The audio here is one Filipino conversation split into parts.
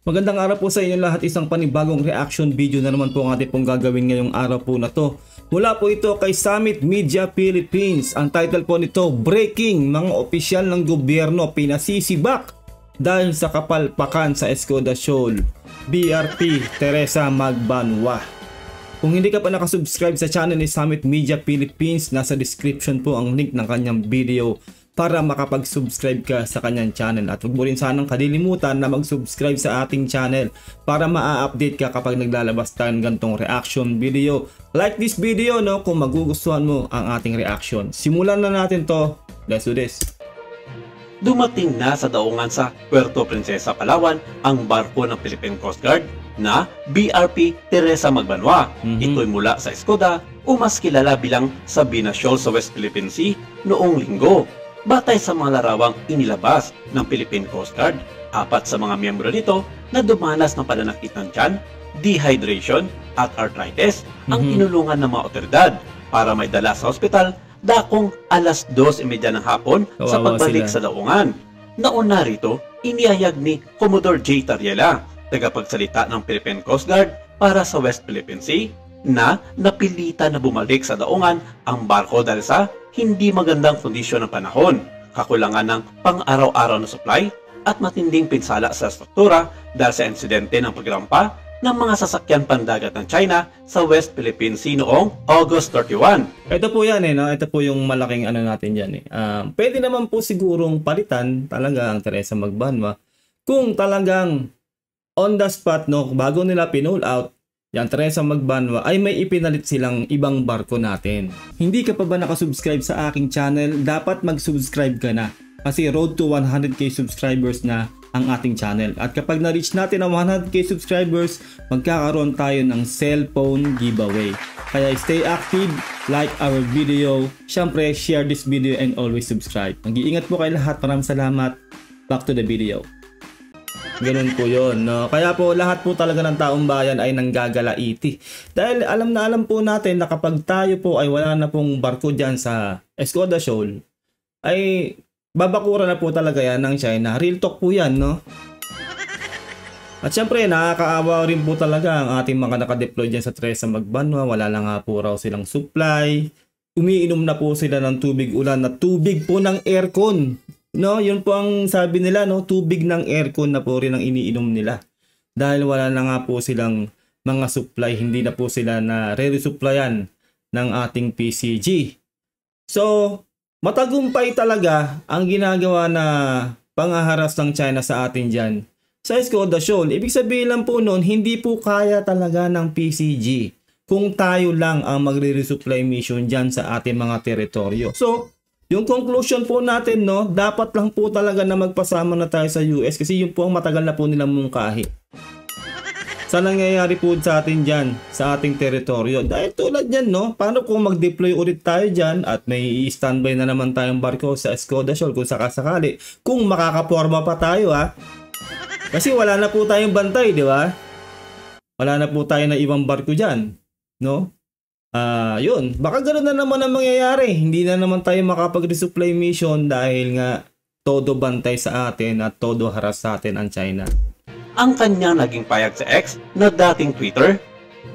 Magandang araw po sa inyo lahat, isang panibagong reaction video na naman po ang ating pong gagawin ngayong araw po na to. Mula po ito kay Summit Media Philippines. Ang title po nito, Breaking, mga opisyal ng gobyerno pinasisibak dahil sa kapalpakan sa Escoda Shoal. BRP Teresa Magbanwa. Kung hindi ka pa nakasubscribe sa channel ni Summit Media Philippines, nasa description po ang link ng kanyang video para makapag-subscribe ka sa kanyang channel. At huwag mo rin sanang kalilimutan na mag-subscribe sa ating channel para ma-update ka kapag naglalabas tayo ng ganitong reaction video. Like this video kung magugustuhan mo ang ating reaction. Simulan na natin to. Let's do this. Dumating na sa daungan sa Puerto Princesa, Palawan ang barko ng Philippine Coast Guard na BRP Teresa Magbanwa. Ito'y mula sa Escoda o mas kilala bilang Sabina Shoal sa West Philippine Sea noong linggo. Batay sa mga larawang inilabas ng Philippine Coast Guard, 4 sa mga miyembro nito na dumanas ng pananakit ng tiyan, dehydration at arthritis ang tinulungan ng mga otoridad para may dala sa ospital dakong alas 2:30 ng hapon sa pagbalik sa daungan. Nauna rito, inihayag ni Commodore J. Tariela, tagapagsalita ng Philippine Coast Guard para sa West Philippine Sea, na napilitan na bumalik sa daungan ang barko dahil sa hindi magandang kondisyon ng panahon, kakulangan ng pang-araw-araw na supply at matinding pinsala sa struktura dahil sa insidente ng pagrampa ng mga sasakyan pandagat ng China sa West Philippine Sea noong August 31. Ito po yan ito po yung malaking natin dyan pwede naman po sigurong palitan talaga ang Teresa Magbanwa kung talagang on the spot bago nila pinull out yan Teresa Magbanwa ay may ipinalit silang ibang barko natin. Hindi ka pa ba nakasubscribe sa aking channel? Dapat mag-subscribe ka na kasi road to 100k subscribers na ang ating channel. At kapag na-reach natin ang 100k subscribers, magkakaroon tayo ng cellphone giveaway. Kaya stay active, like our video, syempre share this video and always subscribe. Mag-iingat po kayo lahat. Maraming salamat. Back to the video. Ganun po yun. Kaya po lahat po talaga ng taong bayan ay nanggagalaiti. Dahil alam na alam po natin na kapag tayo po ay wala na pong barko dyan sa Escoda Shoal, ay babakura na po talaga yan ng China. Real talk po yan, At syempre, nakakaawa rin po talaga ang ating mga nakadeploy dyan sa Teresa Magbanwa. Wala na nga po raw silang supply. Umiinom na po sila ng tubig ulan na tubig po ng aircon. Yun po ang sabi nila, tubig ng aircon na po rin ang iniinom nila. Dahil wala na nga po silang mga supply, hindi na po sila na re-supplyan ng ating PCG. So, matagumpay talaga ang ginagawa na pangaharas ng China sa atin dyan sa Escoda Shoal. Ibig sabihin lang po nun, hindi po kaya talaga ng PCG kung tayo lang ang magre-resupply mission dyan sa ating mga teritoryo. So, yung conclusion po natin, dapat lang po talaga na magpasama na tayo sa US kasi yun po ang matagal na po nilang mungkahi. Sa nangyayari po sa atin dyan, sa ating teritoryo. Dahil tulad yan, paano kung mag-deploy ulit tayo dyan at may i-standby na naman tayong barko sa Escoda Shoal kung sakasakali. Kung makakaporma pa tayo, Kasi wala na po tayong bantay, di ba? Wala na po tayo na ibang barko dyan, yun, baka ganoon na naman ang mangyayari. Hindi na naman tayo makapag-resupply mission dahil nga todo bantay sa atin at todo haras sa atin ang China. Ang kanyang naging payag sa X na dating Twitter,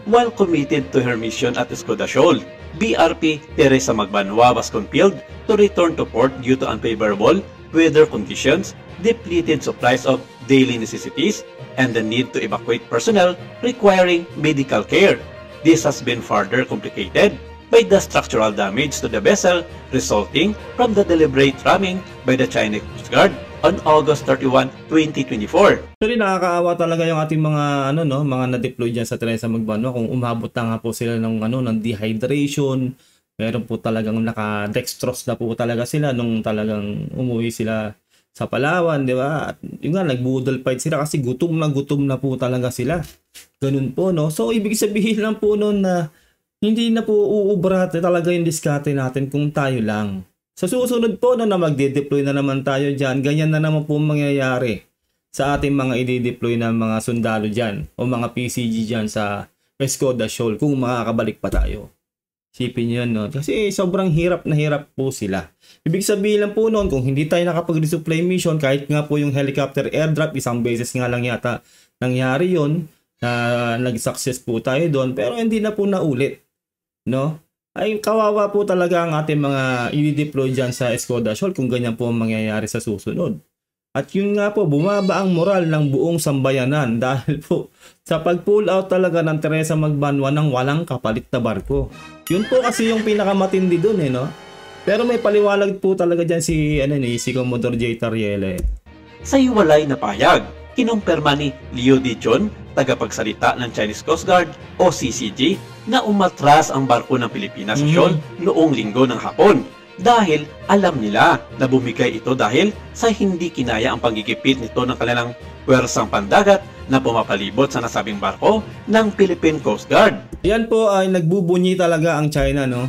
while committed to her mission at Escoda Shoal, BRP Teresa Magbanwa was compelled to return to port due to unfavorable weather conditions, depleted supplies of daily necessities, and the need to evacuate personnel requiring medical care. This has been further complicated by the structural damage to the vessel resulting from the deliberate ramming by the Chinese Coast Guard on August 31, 2024. Actually, nakakaawa talaga yung ating mga mga na-deploy diyan sa Teresa Magbanwa kung umabot na nga po sila ng ng dehydration. Meron po talagang naka-dextrose na po talaga sila nung talagang umuwi sila sa Palawan, di ba? At yung nga, nag-boodle fight sila kasi gutom na po talaga sila. Ganun po, So, ibig sabihin lang po na hindi na po uubra talaga yung diskarte natin kung tayo lang. Sa susunod po na magde-deploy na naman tayo dyan, ganyan na naman po mangyayari sa ating mga i-deploy na mga sundalo dyan o mga PCG dyan sa Escoda Shoal kung makakabalik pa tayo. Sipin yun, Kasi sobrang hirap na hirap po sila. Ibig sabihin lang po noon, kung hindi tayo nakapag-resupply mission, kahit nga po yung helicopter airdrop, isang beses nga lang yata nangyari yon na nag-success po tayo doon pero hindi na po naulit, no? Ay kawawa po talaga ang ating mga i-deploy dyan sa Skoda Shoal kung ganyan po ang mangyayari sa susunod. At yun nga po, bumaba ang moral ng buong sambayanan dahil po sa pag-pull out talaga ng Teresa Magbanwa ng walang kapalit na barko. Yun po kasi yung pinakamatindi doon no? Pero may paliwalag po talaga dyan si Commodore J. Tariela Sa hiwalay na pahayag, kinumpirma ni Liu Dichun, tagapagsalita ng Chinese Coast Guard o CCG, na umatras ang barko ng Pilipinas sa Shoal noong linggo ng hapon. Dahil alam nila na bumigay ito dahil sa hindi kinaya ang pagigipit nito ng kanilang pwersang pandagat na pumapalibot sa nasabing barko ng Philippine Coast Guard. Yan po ay nagbubunyi talaga ang China, no?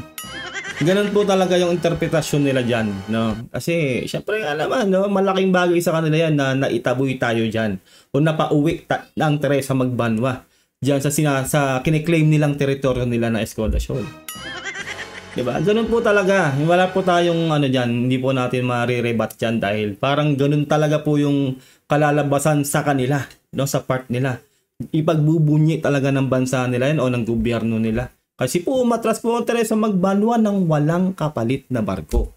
Ganun po talaga yung interpretasyon nila dyan, no? Kasi, syempre, alam no? Malaking bagay sa kanila yan na naitaboy tayo dyan. O napauwi ng Teresa Magbanwa dyan sa kiniklaim nilang teritoryo nila na Skoda Shoal. Diba? Ganun po talaga. Wala po tayong dyan, hindi po natin marirebat dyan dahil parang ganun talaga po yung kalalabasan sa kanila, no? Sa part nila. Ipagbubunyi talaga ng bansa nila yan o ng gobyerno nila. Kasi po umatras po ang Teresa Magbanwa ng walang kapalit na barko.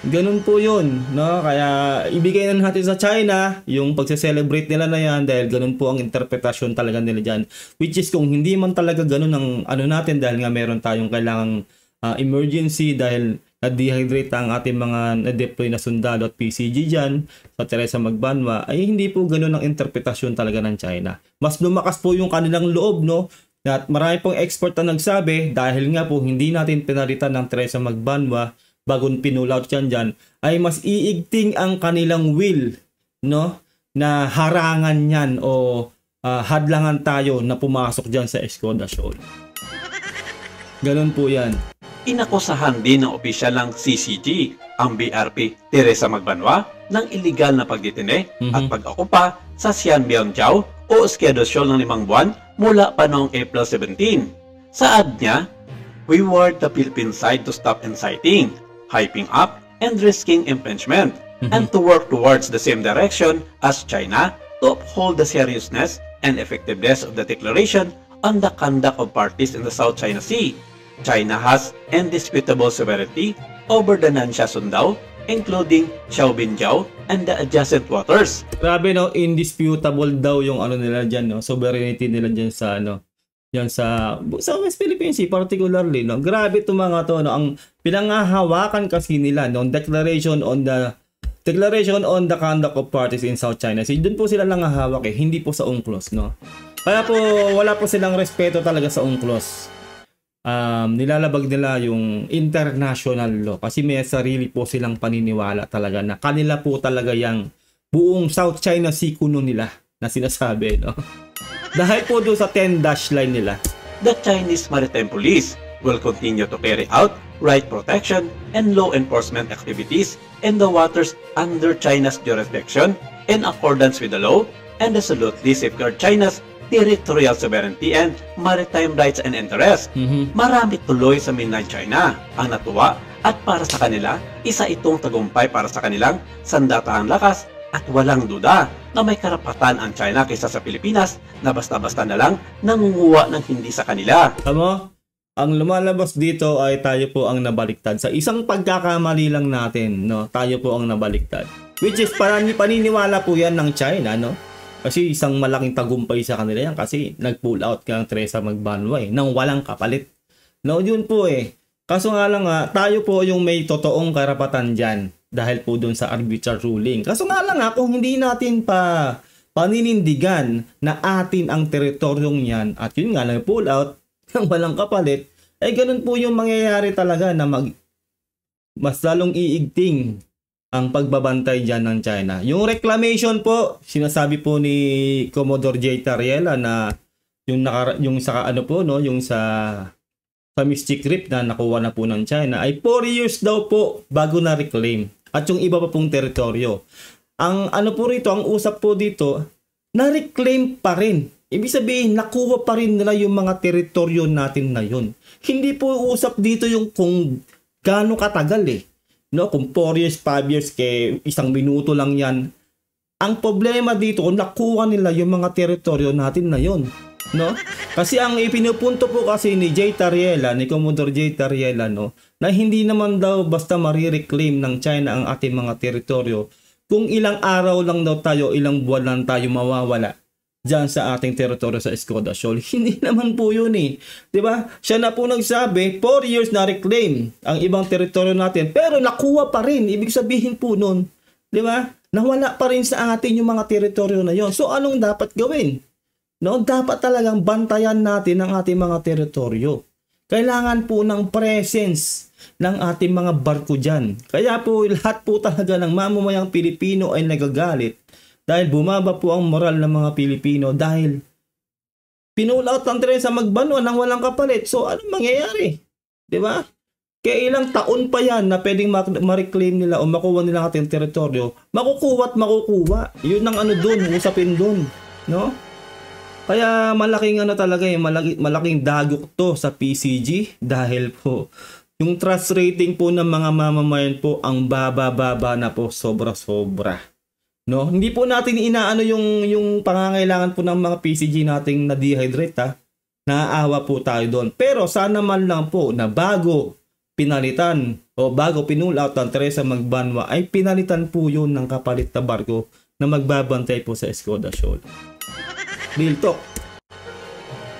Ganun po yun, no? Kaya ibigay na natin sa China yung pagse-celebrate nila na yan dahil ganun po ang interpretasyon talaga nila dyan. Which is kung hindi man talaga ganun ang natin dahil nga meron tayong kailangang emergency dahil na-dehydrate ang ating mga na-deploy na sundalo at PCG dyan sa Teresa Magbanwa, ay hindi po ganun ang interpretasyon talaga ng China. Mas lumakas po yung kanilang loob, no? At marami pong expert na nagsabi dahil nga po hindi natin pinalitan ng Teresa Magbanwa bagong pinulout dyan, ay mas iigting ang kanilang will, no? Na harangan yan o hadlangan tayo na pumasok dyan sa Skoda Shoal. Ganun po yan. Inakusahan din ng opisyal ng CCG ang BRP Teresa Magbanwa ng iligal na pagdetine at pag-okupa sa Xianbianjiao o Skoda Shoal ng 5 buwan mula pa noong April 17. Saad niya, we warned the Philippine side to stop inciting, hyping up, and risking infringement, and to work towards the same direction as China to uphold the seriousness and effectiveness of the declaration on the conduct of parties in the South China Sea. China has indisputable sovereignty over the Nansha Sundao, including Xiaobinjiao and the adjacent waters. Grabe, no? Indisputable daw yung nila dyan, no? Sovereignty nila dyan sa yan sa West Philippine Sea particularly, no? Grabe itong mga to, no? Ang pinangahawakan kasi nila, no? Declaration on the conduct of parties in South China Sea. Doon po sila lang hahawak hindi po sa UNCLOS, no? Kaya po wala po silang respeto talaga sa UNCLOS. Nilalabag nila yung international law kasi may sarili po silang paniniwala talaga na kanila po talaga yung buong South China Sea kuno nila na sinasabi, no? Dahil po doon sa 10-dash line nila. The Chinese Maritime Police will continue to carry out right protection and law enforcement activities in the waters under China's jurisdiction in accordance with the law and resolutely safeguard China's territorial sovereignty and maritime rights and interests. Marami tuloy sa mainland China ang natuwa at para sa kanila, isa itong tagumpay para sa kanilang sandataang lakas at walang duda na may karapatan ang China kaysa sa Pilipinas na basta-basta na lang nangunguha ng hindi sa kanila. Tama? Ang lumalabas dito ay tayo po ang nabaliktad. Sa isang pagkakamali lang natin, no? Tayo po ang nabaliktad. Which is paniniwala po yan ng China, no? Kasi isang malaking tagumpay sa kanila yan kasi nag-pull out kang Teresa Magbanwa nang walang kapalit. No, yun po Kaso nga lang tayo po yung may totoong karapatan dyan dahil po dun sa arbitral ruling. Kaso nga lang kung hindi natin paninindigan na atin ang teritoryong yan at yun nga nag-pull out ng walang kapalit, ay ganun po yung mangyayari talaga na mas lalong iigting ang pagbabantay dyan ng China. Yung reclamation po, sinasabi po ni Commodore J. Tariela na yung sa Mystic Reef na nakuha na po ng China ay 4 years daw po bago na reclaim. At yung iba pa pong teritoryo. Ang po rito, ang usap po dito, na-reclaim pa rin. Ibig sabihin, nakuha pa rin nila yung mga teritoryo natin na yun. Hindi po usap dito yung kung gaano katagal No, kung 4 years, 5 years, isang minuto lang yan. Ang problema dito, nakuha nila yung mga teritoryo natin na yon, no? Kasi ang ipinupunto po kasi ni J. Tariela, ni Commodore J. Tariela, no, na hindi naman daw basta marireclaim ng China ang ating mga teritoryo kung ilang araw lang daw tayo, ilang buwan lang tayo mawawala dyan sa ating teritoryo sa Escoda Shoal. Hindi naman po yun eh. Diba? Siya na po nagsabi, 4 years na reclaim ang ibang teritoryo natin, pero nakuha pa rin. Ibig sabihin po nun, diba? Nawala pa rin sa atin yung mga teritoryo na yon. So anong dapat gawin? No, dapat talagang bantayan natin ang ating mga teritoryo. Kailangan po ng presence ng ating mga barko dyan. Kaya po lahat po talaga ng mamamayang Pilipino ay nagagalit dahil bumaba po ang moral ng mga Pilipino dahil pinulaut ang Teresa Magbanwa nang walang kapalit. So anong mangyayari? Diba? Kaya ilang taon pa yan na pwedeng ma-reclaim nila o makuha nila ang ating teritoryo. Makukuha at makukuha. Yun ang ano dun, usapin dun. No? Kaya malaking ano talaga eh, malaking dagok to sa PCG dahil po yung trust rating po ng mga mamamayan po ang baba-baba na po, sobra-sobra. No? Hindi po natin inaano yung pangangailangan po ng mga PCG nating na-dehydrate ha. Naaawa po tayo doon. Pero sana man lang po na bago pinalitan o bago pinulaut ang Teresa Magbanwa ay pinalitan po yun ng kapalit na barko na magbabantay po sa Escoda Shoal. Real talk.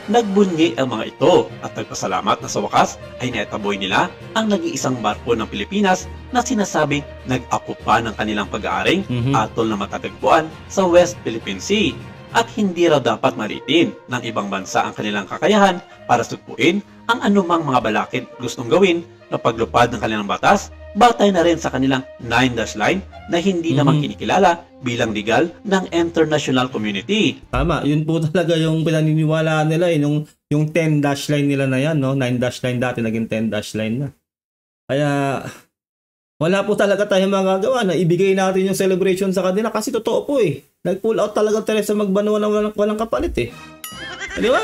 Nagbunyi ang mga ito at nagpasalamat na sa wakas ay naitaboy nila ang nag-iisang barko ng Pilipinas na sinasabing nag-akupa ng kanilang pag-aaring atol na matatagpuan sa West Philippine Sea at hindi raw dapat malitin ng ibang bansa ang kanilang kakayahan para sugpuin ang anumang mga balakid gustong gawin na paglupad ng kanilang batas, batay na rin sa kanilang 9-dash line na hindi naman kinikilala bilang legal ng international community. Tama, yun po talaga yung pinaniniwalaan nila eh, yung 10-dash line nila na yan, no? 9-dash line dati, naging 10-dash line na. Kaya wala po talaga tayong magagawa na ibigay natin yung celebration sa kanila kasi totoo po eh. Nag-pull out talaga Teresa Magbanwa na walang kapalit eh. Di ba?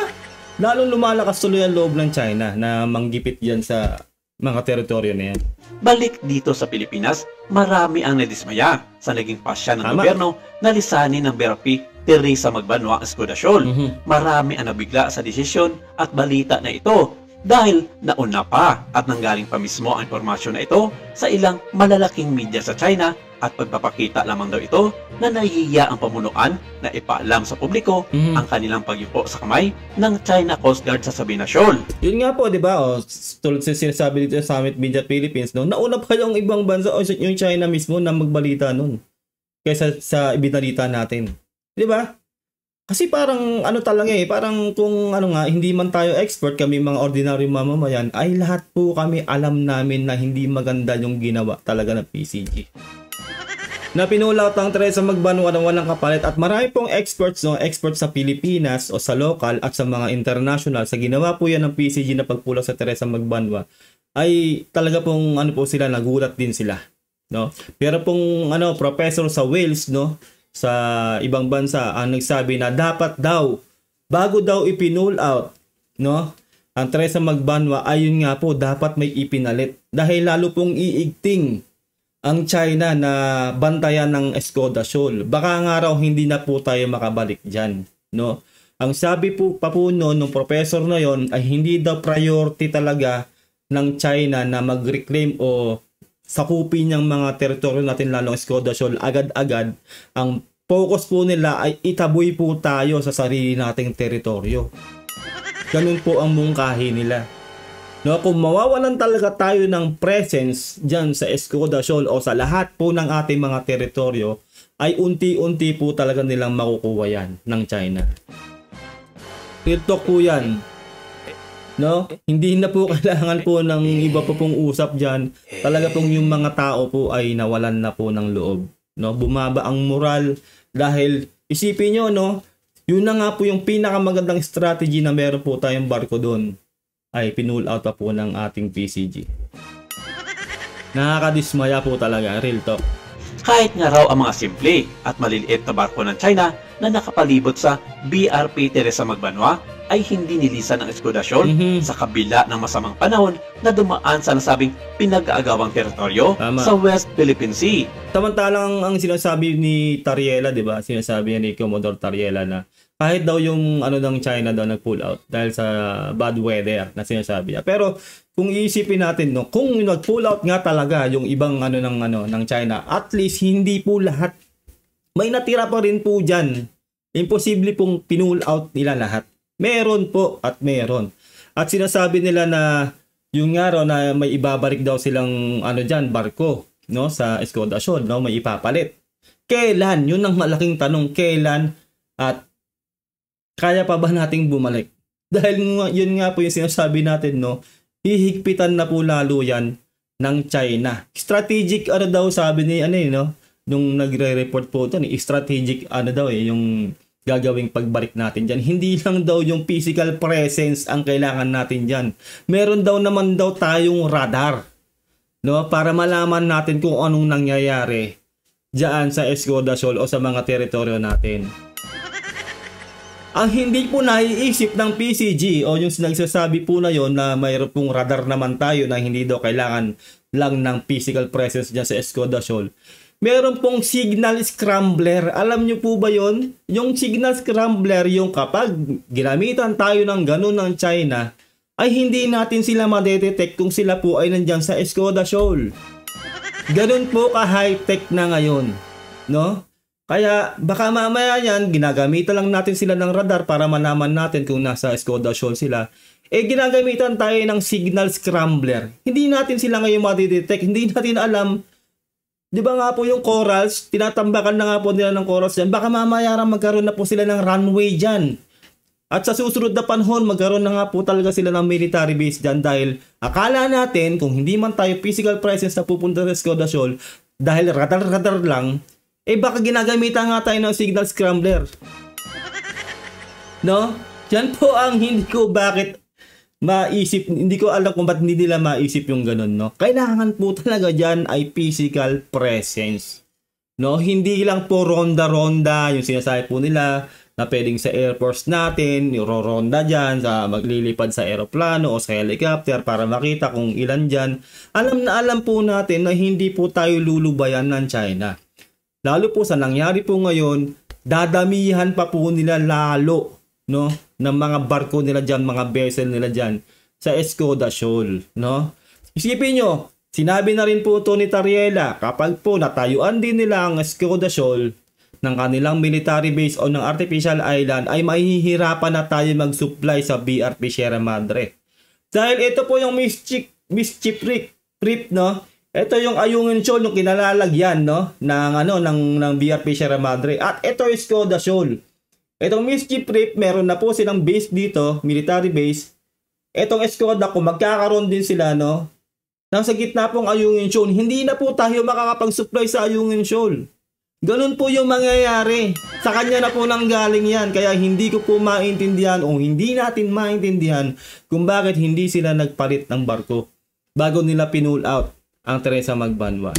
Lalong lumalakas tuloy ang loob ng China na manggipit dyan sa mga teritoryo na yan. Balik dito sa Pilipinas, marami ang nadismaya sa naging pasya ng gobyerno na lisanin ng BRP Teresa Magbanwa ang Escoda Shoal. Marami ang nabigla sa desisyon at balita na ito dahil nauna pa at nanggaling pa mismo ang impormasyon na ito sa ilang malalaking media sa China at pagpapakita lamang daw ito na nahihiya ang pamunuan na ipaalam sa publiko ang kanilang pagyupo sa kamay ng China Coast Guard sa Sabina Shoal. Yun nga po, di ba? O, tulad sa sinasabi dito sa Summit Media Philippines, no? Nauna pa yung ibang bansa o yung China mismo na magbalita nun kaysa sa ibinalita natin. Di ba? Kasi parang ano talaga eh, parang kung ano nga, hindi man tayo expert, kami mga ordinary mamamayan, ay lahat po kami alam namin na hindi maganda yung ginawa talaga ng PCG. Na pinulaut ang Teresa Magbanwa ng walang kapalit at marami pong experts, no, experts sa Pilipinas o sa local at sa mga international sa ginawa po yan ng PCG na pagpulaut sa Teresa Magbanwa ay talaga pong ano po sila, nagulat din sila, no? Pero pong ano, professor sa Wales, no, sa ibang bansa ang nagsabi na dapat daw bago daw ipinull out, no, ang Teresa Magbanwa, ayun nga po dapat may ipinalit dahil lalo pong iigting ang China na bantayan ng Escoda Shoal. Baka nga raw hindi na po tayo makabalik diyan, no. Ang sabi po pa po noon ng professor na yon ay hindi daw priority talaga ng China na mag-reclaim o sakupin ng mga teritoryo natin lalong Escoda Shoal agad-agad. Ang focus po nila ay itaboy po tayo sa sarili nating teritoryo. Ganun po ang mungkahi nila. No, kung mawawalan talaga tayo ng presence dyan sa Escoda Shoal o sa lahat po ng ating mga teritoryo, ay unti-unti po talaga nilang makukuha yan ng China. Real talk po yan. No? Hindi na po kailangan po ng iba po pong usap dyan. Talaga pong yung mga tao po ay nawalan na po ng loob. No? Bumaba ang moral dahil isipin nyo, no? Yun na nga po yung pinakamagandang strategy na meron po tayong barko doon ay pinull out pa po ng ating PCG. Nakakadismaya po talaga, real talk. Kahit nga raw ang mga simple at maliliit na barko ng China na nakapalibot sa BRP Teresa Magbanwa ay hindi nilisan ng Escudasyon sa kabila ng masamang panahon na dumaan sa nasabing pinag-aagawang teritoryo sa West Philippine Sea. Samantalang ang sinasabi ni Tariela, di ba? Sinasabi ni Commodore Tariela na kahit daw yung ng China daw nag-pull out dahil sa bad weather na sinasabi niya. Pero kung iisipin natin, no, kung nag-pull out nga talaga yung ibang ng China, at least hindi po lahat, may natira pa rin po diyan. Imposible pong pinull out nila lahat. Meron po at meron. At sinasabi nila na yung nga raw na may ibabalik daw silang diyan, barko, no, sa Escudasyon, no, may ipapalit. Kailan? Yun ang malaking tanong, kailan at kaya pa ba nating bumalik? Dahil yun nga po yung sinasabi natin, no, hihigpitan na po lalo yan ng China. Strategic daw sabi ni no, nung nagre-report po ito, strategic daw yung gagawing pagbalik natin dyan. Hindi lang daw yung physical presence ang kailangan natin dyan. Meron daw naman daw tayong radar, no, para malaman natin kung anong nangyayari dyan sa Escudasyon o sa mga teritoryo natin. Ang hindi po naiisip ng PCG o yung nagsasabi po na yon na mayroon pong radar naman tayo na hindi daw kailangan lang ng physical presence dyan sa Escudasyon. Meron pong signal scrambler. Alam nyo po ba yon? Yung signal scrambler, yung kapag ginamitan tayo ng ganun ng China, ay hindi natin sila madetect kung sila po ay nandyan sa Escudasyon. Ganun po ka-high-tech na ngayon, no? Kaya baka mamaya yan, ginagamitan lang natin sila ng radar para malaman natin kung nasa Escudasyon sila. Ginagamitan tayo ng signal scrambler. Hindi natin sila ngayon madidetect. Hindi natin alam. Di ba nga po yung corals, tinatambakan na nga po nila ng corals dyan. Baka mamaya magkaroon na po sila ng runway dyan. At sa susunod na panahon, magkaroon na nga po talaga sila ng military base dyan dahil akala natin kung hindi man tayo physical presence na pupunta sa Escudasyon dahil radar-radar lang, baka ginagamitan nga tayo ng signal scrambler. No? Yan po ang hindi ko alam kung ba't hindi nila maisip yung ganun, no? Kailangan po talaga dyan ay physical presence. No? Hindi lang po ronda-ronda yung sinasabi po nila na pwedeng sa Air Force natin, ronda dyan, maglilipad sa aeroplano o sa helicopter para makita kung ilan dyan. Alam na alam po natin na hindi po tayo lulubayan ng China. Lalo po sa nangyari po ngayon, dadamihan pa po nila lalo, no, ng mga barko nila dyan, mga vessel nila dyan sa Escudasyon, no? Isipin nyo, sinabi na rin po ito ni Tariela, kapag po natayuan din nila ang Escudasyon ng kanilang military base o ng artificial island, ay mahihirapan na tayo mag-supply sa BRP Sierra Madre. Dahil ito po yung mischief trip, no? Ito yung Ayungin Shoal, yung kinalalagyan, no, ng BRP Sierra Madre. At ito yung Escudasyon. Itong mischief trip, meron na po silang base dito, military base. Itong Escuda, kung magkakaroon din sila, no, nasa gitna pong Ayungin Shoal, hindi na po tayo makakapag-supply sa Ayungin Shoal. Ganun po yung mangyayari. Sa kanya na po nanggaling yan. Kaya hindi ko po maintindihan o hindi natin maintindihan kung bakit hindi sila nagpalit ng barko bago nila pinull out ang Teresa Magbanwa.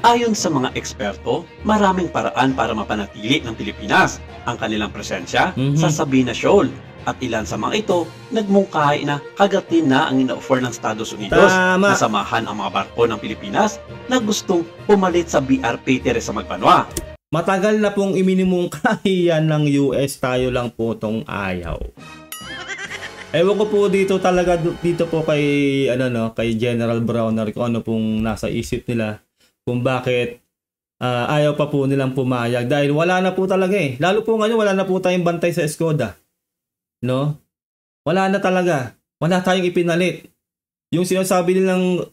Ayon sa mga eksperto, maraming paraan para mapanatili ng Pilipinas ang kanilang presensya sa Sabina Shoal. At ilan sa mga ito, nagmungkahi na kagatin na ang ina-offer ng Estados Unidos na samahan ang mga barko ng Pilipinas na gustong pumalit sa BRP Teresa Magbanwa. Matagal na pong iminimungkahi yan ng US, tayo lang po tong ayaw. Ewan ko po dito talaga, dito po kay, kay General Browner kung ano pong nasa isip nila. Kung bakit ayaw pa po nilang pumayag. Dahil wala na po talaga Lalo po ngayon, wala na po tayong bantay sa Escuda. No? Wala na talaga. Wala tayong ipinalit. Yung sinasabi nilang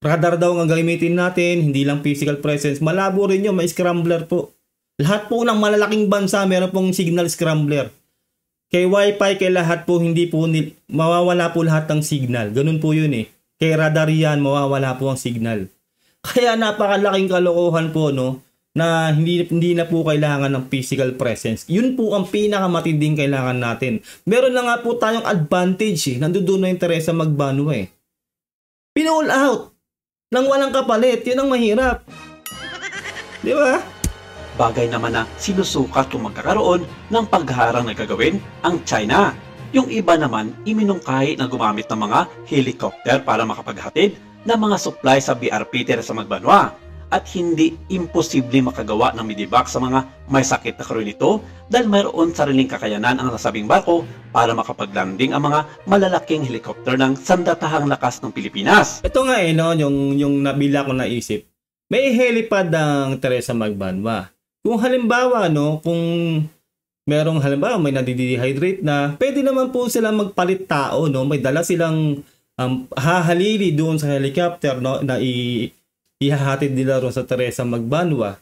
radar daw ang gamitin natin, hindi lang physical presence. Malabo rin yun, may scrambler po. Lahat po ng malalaking bansa, meron pong signal scrambler. Kay Wi-Fi, kay lahat po, hindi po mawawala po lahat ng signal. Ganun po yun Kay radar yan, mawawala po ang signal. Kaya napakalaking kalokohan po, no, na hindi na po kailangan ng physical presence. Yun po ang pinakamatinding kailangan natin. Meron na nga po tayong advantage Nandoon na yung Teresa Magbanwa Pinull out nang walang kapalit. Yun ang mahirap. Di ba? bagay naman na sinusukat kung magkakaroon ng pagharang na gagawin ang China. Yung iba naman iminungkahi na gumamit ng mga helicopter para makapaghatid ng mga supply sa BRP Teresa Magbanwa at hindi imposible makagawa ng medevac sa mga may sakit na crew nito dahil mayroon sariling kakayanan ang nasabing barko para makapaglanding ang mga malalaking helicopter ng sandatahang lakas ng Pilipinas. Ito nga no, yung nabila ko naisip. May helipad ng Teresa Magbanwa. Kung halimbawa no, kung merong halimbawa may nadidehydrate na, pwede naman po sila magpalit tao no, may dala silang hahalili doon sa helicopter no na ihahatid nila ron sa Teresa Magbanwa.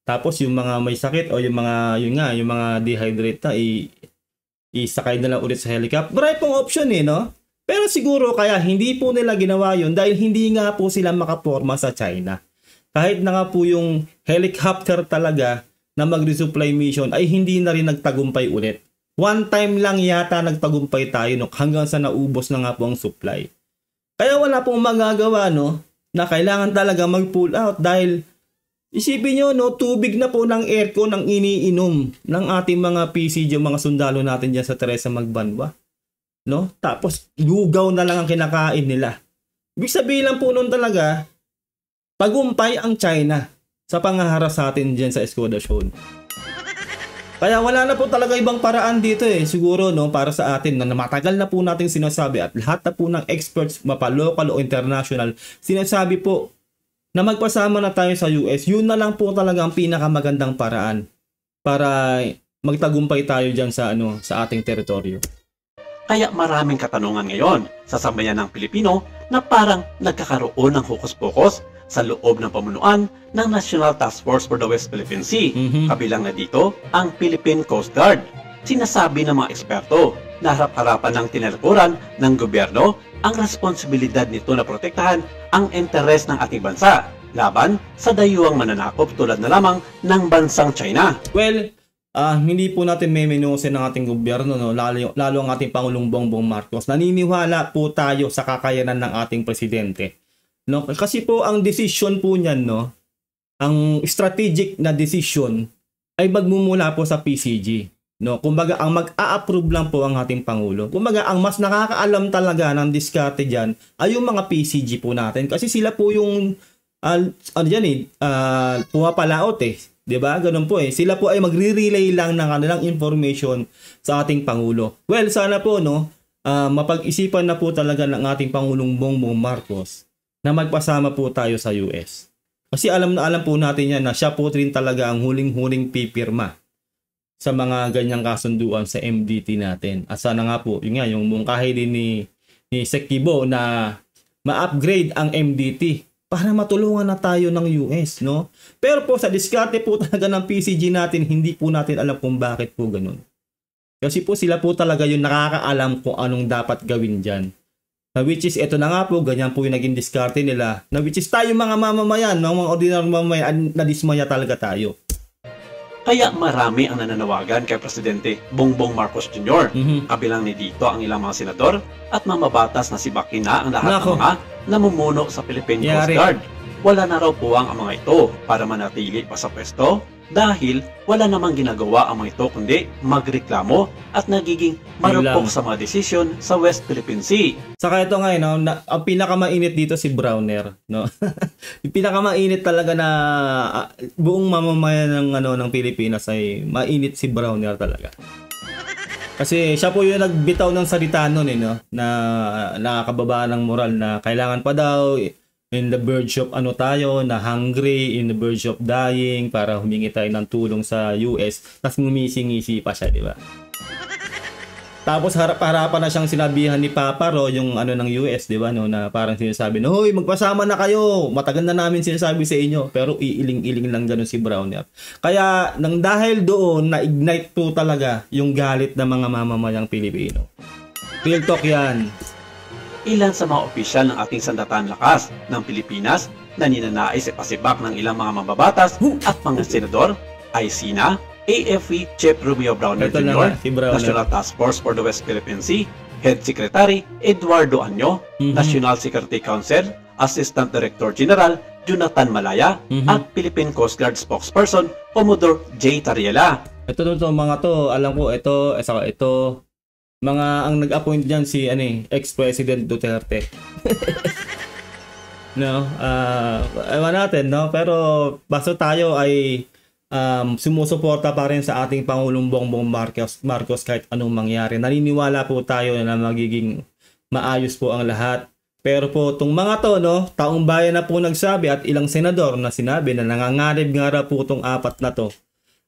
Tapos yung mga may sakit o yung mga dehydrate na isakay nila ulit sa helicopter. Marami pong option no. Pero siguro kaya hindi po nila ginawa yun dahil hindi nga po sila makaporma sa China. Kahit na nga po yung helicopter talaga na mag-resupply mission ay hindi na rin nagtagumpay ulit. One time lang yata nagtagumpay tayo no, hanggang sa naubos na nga po ang supply. Kaya wala pong magagawa no, na kailangan talaga mag-pull out dahil isipin nyo no, tubig na po ng aircon ang iniinom ng ating mga PCG, mga sundalo natin dyan sa Teresa Magbanwa. No? Tapos lugaw na lang ang kinakain nila. Ibig sabihin lang po nun talaga, tagumpay ang China sa pangaharas sa atin dyan sa Escoda Zone. Kaya wala na po talaga ibang paraan dito siguro no, para sa atin na matagal na po natin sinasabi at lahat na po ng experts, mapa local o international, sinasabi po na magpasama na tayo sa US. Yun na lang po talaga ang pinakamagandang paraan para magtagumpay tayo dyan sa, sa ating teritoryo. Kaya maraming katanungan ngayon sa sambayan ng Pilipino na parang nagkakaroon ng hokus-pokus sa loob ng pamunuan ng National Task Force for the West Philippine Sea. Kabilang na dito ang Philippine Coast Guard. Sinasabi ng mga eksperto na harap-harapan ng tinalikuran ng gobyerno ang responsibilidad nito na protektahan ang interes ng ating bansa laban sa dayuhang mananakop tulad na lamang ng bansang China. Well, hindi po natin meminusin ng ating gobyerno, no? lalo ang ating Pangulong Bongbong Marcos. Naniniwala po tayo sa kakayanan ng ating presidente. No? Kasi po ang decision po niyan, no? Ang strategic na decision ay magmumula po sa PCG. No? Kumbaga, ang mag-a-approve lang po ang ating Pangulo. Kumbaga, ang mas nakakaalam talaga ng diskarte dyan ay yung mga PCG po natin. Kasi sila po yung pumapalaot Diba? Ganun po Sila po ay magre-relay lang ng kanilang information sa ating Pangulo. Well, sana po, no? Mapag-isipan na po talaga ng ating Pangulong Bongbong Marcos na magpasama po tayo sa US. Kasi alam po natin yan na siya po rin talaga ang huling-huling pipirma sa mga ganyang kasunduan sa MDT natin. At sana nga po, yung mungkahi din ni Sec Kibo na ma-upgrade ang MDT para matulungan na tayo ng US, no? Pero po sa diskarte po talaga ng PCG natin, hindi po natin alam kung bakit po ganun. Kasi po sila po talaga yung nakakaalam kung anong dapat gawin dyan. Na which is, ito na nga po, ganyan po yung naging diskarte nila. Na which is, tayo mga mamamayan, mga ordinary mamamayan, nadismaya talaga tayo. Kaya marami ang nananawagan kay Presidente Bongbong Marcos Jr. Kabilang ni dito ang ilang mga senador at mamabatas na si Bakina ang lahat ng mga namumuno sa Philippine Coast Guard. Wala na raw puwang ang mga ito para manatili pa sa pwesto dahil wala namang ginagawa ang mga ito kundi magreklamo at nagiging marupok sa mga desisyon sa West Philippine Sea. Saka ito nga, ang pinakamainit dito si Browner, no? Yung pinakamainit talaga na buong mamamayan ng Pilipinas ay mainit si Browner talaga. Kasi siya po yung nagbitaw ng salita nun na nakakababa ng moral na kailangan pa daw in the verge of tayo, na hungry, in the verge of dying, para humingi tayo ng tulong sa US, tapos ngumisi-ngisi pa siya, di ba? Tapos harap-harapan na siyang sinabihan ni Papa Ro, yung ng US, di ba, no, na parang sinasabi, hoy, magpasama na kayo, matagal na namin sinasabi sa inyo, pero iiling-iling lang ganun si Browner. Kaya, nang dahil doon, na-ignite po talaga yung galit ng mga mamamayang Pilipino. Real talk yan. Ilan sa mga opisyal ng ating sandatahang lakas ng Pilipinas na ninanais pasibak ng ilang mga mababatas at mga senador ay sina AFP Chief Romeo Browner Jr., National Task Force for the West Philippine Sea, Head Secretary Eduardo Anyo, National Security Council, Assistant Director General Jonathan Malaya at Philippine Coast Guard spokesperson Commodore J. Tariela. Ito mga to, alam ko ito, mga ang nag-appoint diyan si ex-President Duterte. No, ewan natin, no, pero basta tayo ay sumusuporta pa rin sa ating Pangulong Bongbong Marcos kahit anong mangyari. Naniniwala po tayo na magiging maayos po ang lahat. Pero po itong mga to, no, taong bayan na po nagsabi at ilang senador na sinabi na nangangarib nga raw po itong apat na to,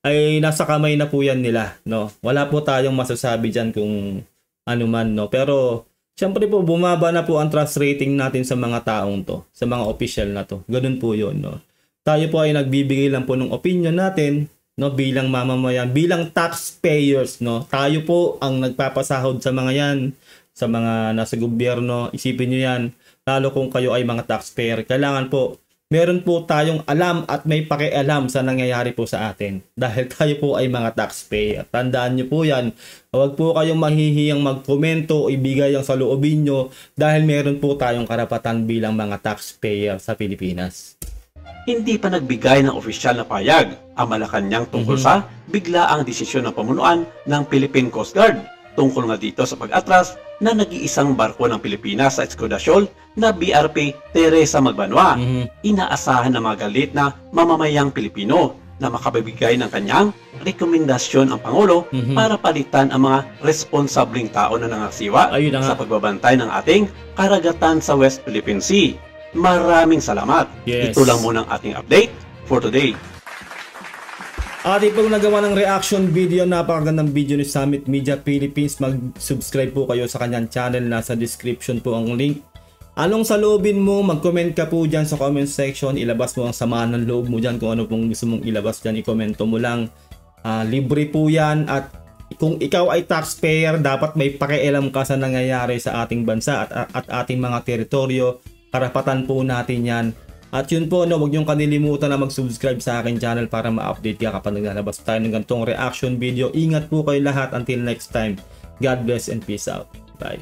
ay nasa kamay na po yan nila, no. Wala po tayong masasabi dyan kung ano man, no. Pero syempre po bumaba na po ang trust rating natin sa mga taong to, sa mga official na to. Ganun po yun, no. Tayo po ay nagbibigay lang po ng opinion natin, no, bilang mamamayan, bilang taxpayers, no. Tayo po ang nagpapasahod sa mga yan, sa mga nasa gobyerno. Isipin nyo yan, lalo kung kayo ay mga taxpayer. Kailangan po, meron po tayong alam at may pakialam sa nangyayari po sa atin. Dahil tayo po ay mga taxpayer. Tandaan nyo po yan. Huwag po kayong mahihiyang magkomento o ibigay ang saloobin nyo dahil meron po tayong karapatan bilang mga taxpayer sa Pilipinas. Hindi pa nagbigay ng opisyal na payag ang Malacanang tungkol sa biglaang desisyon ng pamunuan ng Philippine Coast Guard tungkol nga dito sa pag-atras na nag-iisang barko ng Pilipinas sa Escuda Shoal na BRP Teresa Magbanwa. Inaasahan na magalit na mamamayang Pilipino na makabibigay ng kanyang rekomendasyon ang Pangulo para palitan ang mga responsabling tao na nangasiwa sa pagbabantay ng ating karagatan sa West Philippine Sea. Maraming salamat. Ito lang muna ang ating update for today. Ating pong nagawa ng reaction video, napakagandang video ni Summit Media Philippines. Mag-subscribe po kayo sa kanyang channel, nasa description po ang link. Anong saloobin mo, mag-comment ka po dyan sa comment section, ilabas mo ang samaan ng loob mo dyan, kung ano pong gusto mong ilabas dyan, i-commento mo lang. Libre po yan, at kung ikaw ay taxpayer, dapat may pakialam ka sa nangyayari sa ating bansa at ating mga teritoryo. Karapatan po natin yan. At yun po, no, huwag niyong kanilimutan na mag-subscribe sa akin channel para ma-update ka kapag naglalabas tayo ng ganitong reaction video. Ingat po kayo lahat until next time. God bless and peace out. Bye.